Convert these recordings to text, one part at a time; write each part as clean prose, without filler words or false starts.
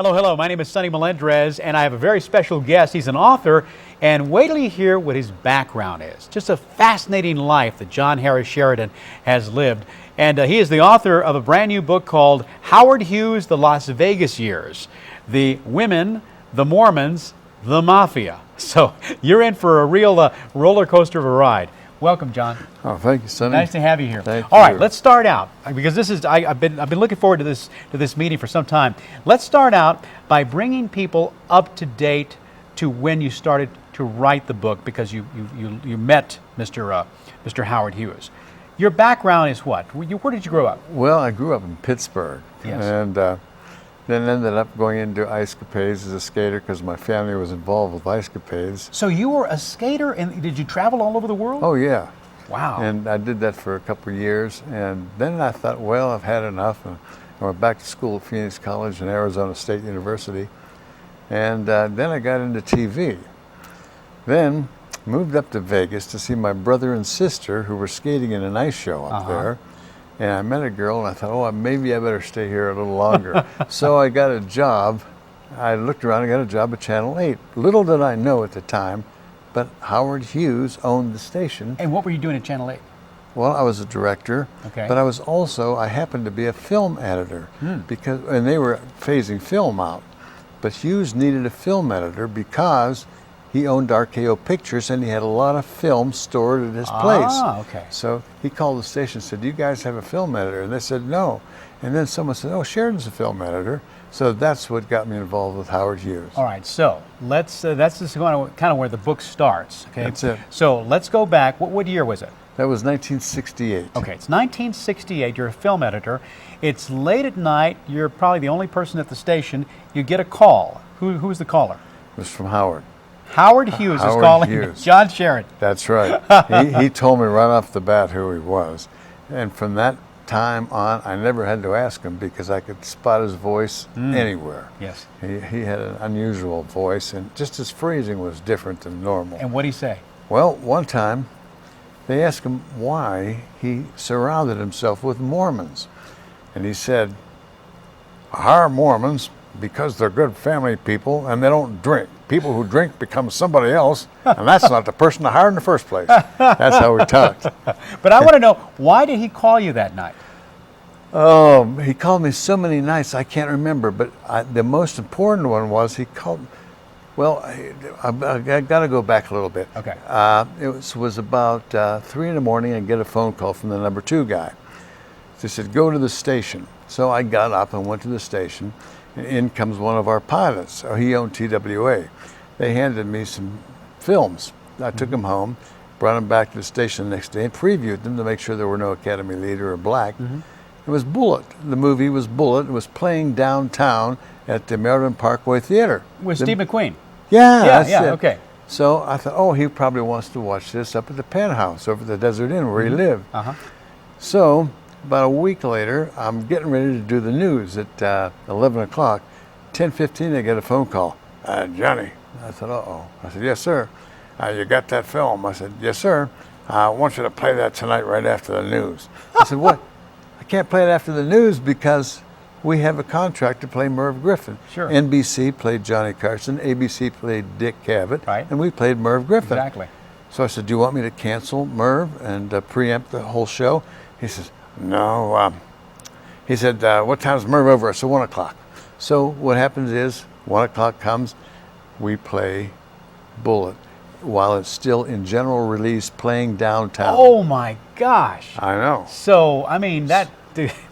Hello, hello. My name is Sonny Melendrez, and I have a very special guest. He's an author, and wait till you hear what his background is. Just a fascinating life that John Harris Sheridan has lived. And he is the author of a brand new book called Howard Hughes, The Las Vegas Years, The Women, the Mormons, the Mafia. So you're in for a real roller coaster of a ride. Welcome, John. Oh, thank you, Sonny. Nice to have you here. Thank All you. right, let's start out because this is I've been looking forward to this meeting for some time. Let's start out by bringing people up to date to when you started to write the book, because you met Mr. Howard Hughes. Your background is what? Where did you grow up? Well, I grew up in Pittsburgh, Yes. and then ended up going into ice capades as a skater because my family was involved with ice capades. So you were a skater, and did you travel all over the world? Oh yeah. Wow. And I did that for a couple of years, and then I thought, well, I've had enough. And I went back to school at Phoenix College and Arizona State University, and then I got into TV. Then moved up to Vegas to see my brother and sister who were skating in an ice show up there. And I met a girl, and I thought, oh, maybe I better stay here a little longer. So I got a job. I looked around and got a job at Channel 8. Little did I know at the time, but Howard Hughes owned the station. And what were you doing at Channel 8? Well, I was a director, Okay. but I happened to be a film editor, and they were phasing film out. But Hughes needed a film editor because he owned RKO Pictures, and he had a lot of film stored at his place. Ah, okay. So he called the station and said, "Do you guys have a film editor?" And they said, "No." And then someone said, "Oh, Sheridan's a film editor." So that's what got me involved with Howard Hughes. All right, so that's just kind of where the book starts. Okay, That's it. So let's go back. What year was it? That was 1968. Okay, it's 1968. You're a film editor. It's late at night. You're probably the only person at the station. You get a call. Who's the caller? It was from Howard. Howard Hughes is Howard calling Hughes. John Sheridan. That's right. He told me right off the bat who he was. And from that time on, I never had to ask him because I could spot his voice anywhere. Yes. He had an unusual voice, and just his phrasing was different than normal. And what did he say? Well, one time, they asked him why he surrounded himself with Mormons. And he said, "I hire Mormons because they're good family people and they don't drink. People who drink become somebody else, and that's not the person I hired in the first place." That's how we talked. But I want to know, why did he call you that night? Oh, he called me so many nights I can't remember, but the most important one was he called. Well, I got to go back a little bit. Okay. It was about 3 in the morning, and get a phone call from the number 2 guy. They said, "Go to the station." So I got up and went to the station, and in comes one of our pilots. He owned TWA. They handed me some films. I took them home, brought them back to the station the next day, and previewed them to make sure there were no Academy Leader or black. It was Bullet. The movie was Bullet. It was playing downtown at the Maryland Parkway Theater. With Steve McQueen. Yeah, that's it. Okay. So I thought, oh, he probably wants to watch this up at the Penthouse over at the Desert Inn where he lived. So about a week later, I'm getting ready to do the news at 11 o'clock. 10:15, I get a phone call. "Johnny." I said, "Uh-oh." I said, "Yes, sir." "You got that film?" I said, "Yes, sir. I want you to play that tonight right after the news." I said, "What?" "I can't play it after the news because we have a contract to play Merv Griffin." Sure. NBC played Johnny Carson, ABC played Dick Cavett, Right. and we played Merv Griffin. Exactly. So I said, "Do you want me to cancel Merv and preempt the whole show?" He says, "No." He said, "What time's Merv over?" I said, 1 o'clock. So what happens is 1 o'clock comes, we play Bullet while it's still in general release playing downtown. Oh my gosh. I know. So, I mean, that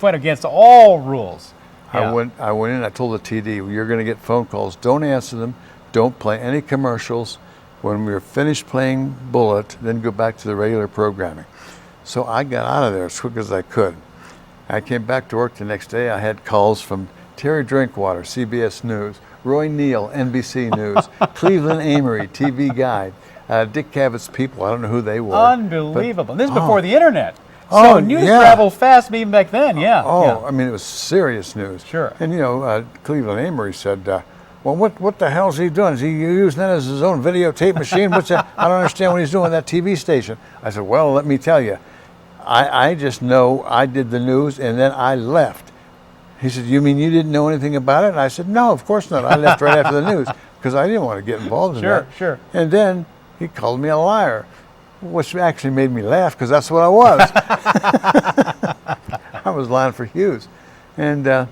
went against all rules. Yeah. I went in, I told the TD, "You're going to get phone calls. Don't answer them. Don't play any commercials. When we're finished playing Bullet, then go back to the regular programming." So I got out of there as quick as I could. I came back to work the next day. I had calls from Terry Drinkwater, CBS News, Roy Neal, NBC News, Cleveland Amory, TV Guide, Dick Cavett's people. I don't know who they were. Unbelievable. This is before the internet. Oh, So news yeah. traveled fast even back then, yeah. Oh, yeah. I mean, it was serious news. Sure. And, Cleveland Amory said, "Well, what the hell's he doing? Is he using that as his own videotape machine? What's that? I don't understand what he's doing with that TV station." I said, "Well, let me tell you. I just know I did the news, and then I left. He said, "You mean you didn't know anything about it?" And I said, "No, of course not. I left right after the news because I didn't want to get involved in that." Sure. And then he called me a liar, which actually made me laugh because that's what I was. I was lying for Hughes. And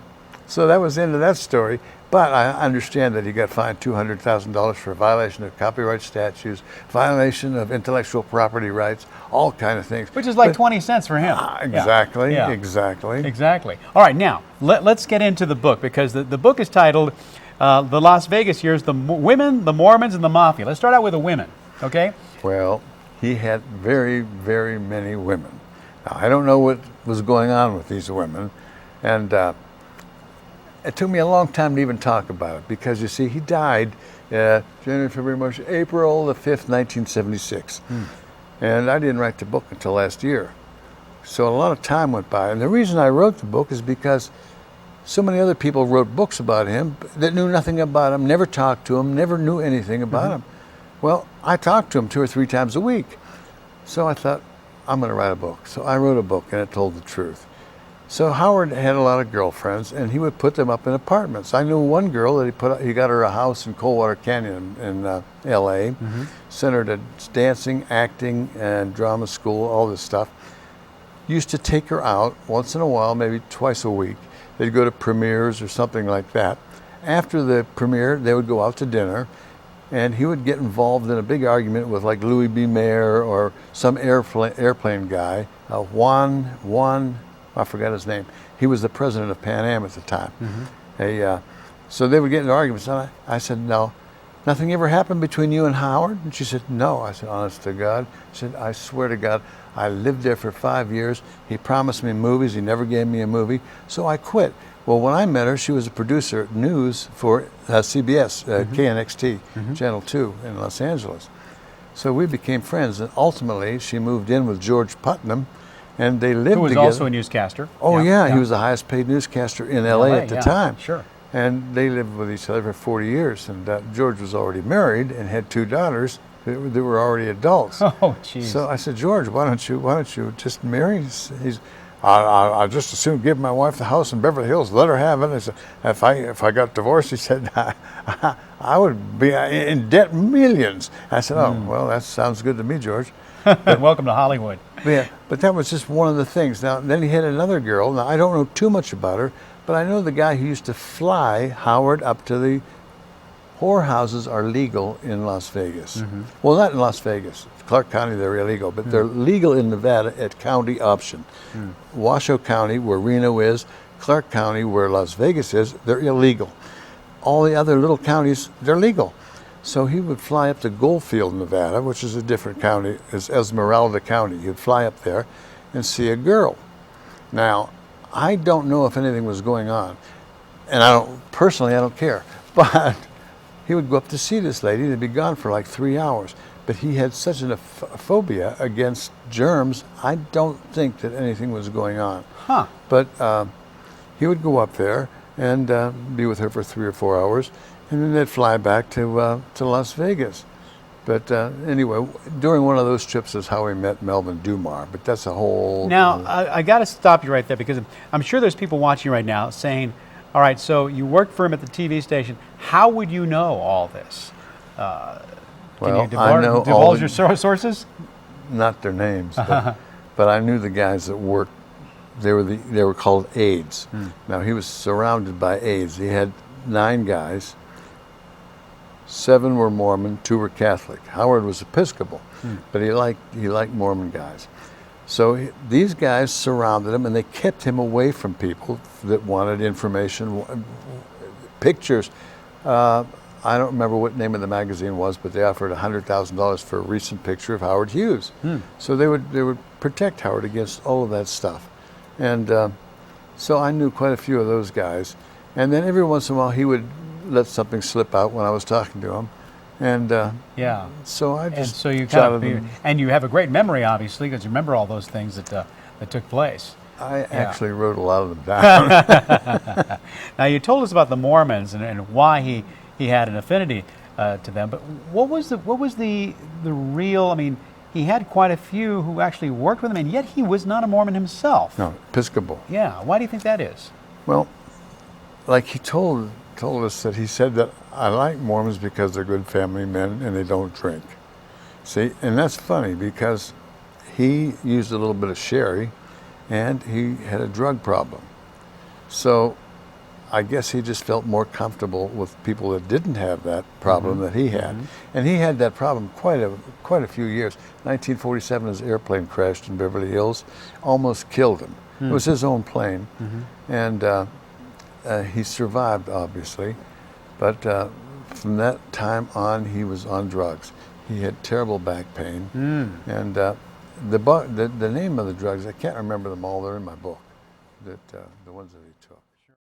so that was the end of that story. But I understand that he got fined $200,000 for violation of copyright statutes, violation of intellectual property rights, all kind of things. Which is like 20 cents for him. Exactly, Yeah. exactly. Exactly. All right, now, let's get into the book, because the book is titled The Las Vegas Years, the Women, the Mormons, and the Mafia. Let's start out with the women, okay? Well, he had very, very many women. Now, I don't know what was going on with these women, and it took me a long time to even talk about it, because you see, he died January, February, March, April the 5th, 1976. And I didn't write the book until last year. So a lot of time went by. And the reason I wrote the book is because so many other people wrote books about him that knew nothing about him, never talked to him, never knew anything about him. Well, I talked to him 2 or 3 times a week. So I thought, I'm going to write a book. So I wrote a book, and it told the truth. So Howard had a lot of girlfriends, and he would put them up in apartments. I knew one girl that he got her a house in Coldwater Canyon in L.A., sent her to dancing, acting, and drama school, all this stuff. Used to take her out once in a while, maybe twice a week. They'd go to premieres or something like that. After the premiere, they would go out to dinner, and he would get involved in a big argument with like Louis B. Mayer or some airplane guy, Juan, I forgot his name. He was the president of Pan Am at the time. So they would get into arguments. And I said, "No, nothing ever happened between you and Howard?" And she said, "No." I said, "Honest to God?" She said, "I swear to God, I lived there for 5 years. He promised me movies. He never gave me a movie. So I quit." Well, when I met her, she was a producer at news for CBS, KNXT, Channel 2 in Los Angeles. So we became friends. And ultimately, she moved in with George Putnam, and they lived together. Who was also a newscaster. Oh, yeah. He was the highest paid newscaster in LA at the time. Sure. And they lived with each other for 40 years. And George was already married and had 2 daughters that were already adults. Oh, jeez. So I said, "George, why don't you just marry?" I'll just as soon give my wife the house in Beverly Hills, let her have it. I said, if I got divorced, he said, I would be in debt millions. I said, "Oh, well, that sounds good to me, George." Welcome to Hollywood. Yeah, but that was just one of the things. Now, then he had another girl. Now, I don't know too much about her, but I know the guy who used to fly Howard up to the whorehouses are legal in Las Vegas. Well, not in Las Vegas. Clark County, they're illegal, but they're legal in Nevada at county option. Washoe County, where Reno is, Clark County, where Las Vegas is, they're illegal. All the other little counties, they're legal. So he would fly up to Goldfield, Nevada, which is a different county, it's Esmeralda County. He'd fly up there and see a girl. Now, I don't know if anything was going on, and I don't care, but he would go up to see this lady. They'd be gone for like 3 hours. But he had such a phobia against germs, I don't think that anything was going on. But he would go up there and be with her for 3 or 4 hours, and then they'd fly back to Las Vegas. But anyway, during one of those trips is how we met Melvin Dumar, but that's a whole... Now, I got to stop you right there, because I'm sure there's people watching right now saying, all right, so you worked for him at the TV station. How would you know all this? Can you divulge your sources? Not their names, but I knew the guys that worked. They were called aides. Now, he was surrounded by aides. He had 9 guys. 7 were Mormon, 2 were Catholic. Howard was Episcopal, but he liked Mormon guys. So these guys surrounded him, and they kept him away from people that wanted information, pictures. I don't remember what name of the magazine was, but they offered $100,000 for a recent picture of Howard Hughes. So they would protect Howard against all of that stuff. And so I knew quite a few of those guys. And then every once in a while he would let something slip out when I was talking to him. And so I just... And so you and you have a great memory, obviously, because you remember all those things that took place. I actually wrote a lot of them down. Now, you told us about the Mormons and why he had an affinity to them, but what was the real? I mean, he had quite a few who actually worked with him, and yet he was not a Mormon himself. No, Episcopal. Yeah. Why do you think that is? Well, like he told us that he said that I like Mormons because they're good family men and they don't drink. See, and that's funny because he used a little bit of sherry and he had a drug problem. So I guess he just felt more comfortable with people that didn't have that problem that he had. And he had that problem quite a few years. 1947, his airplane crashed in Beverly Hills, almost killed him. It was his own plane. And he survived, obviously. But from that time on, he was on drugs. He had terrible back pain. And the name of the drugs, I can't remember them all. They're in my book, the ones that he took.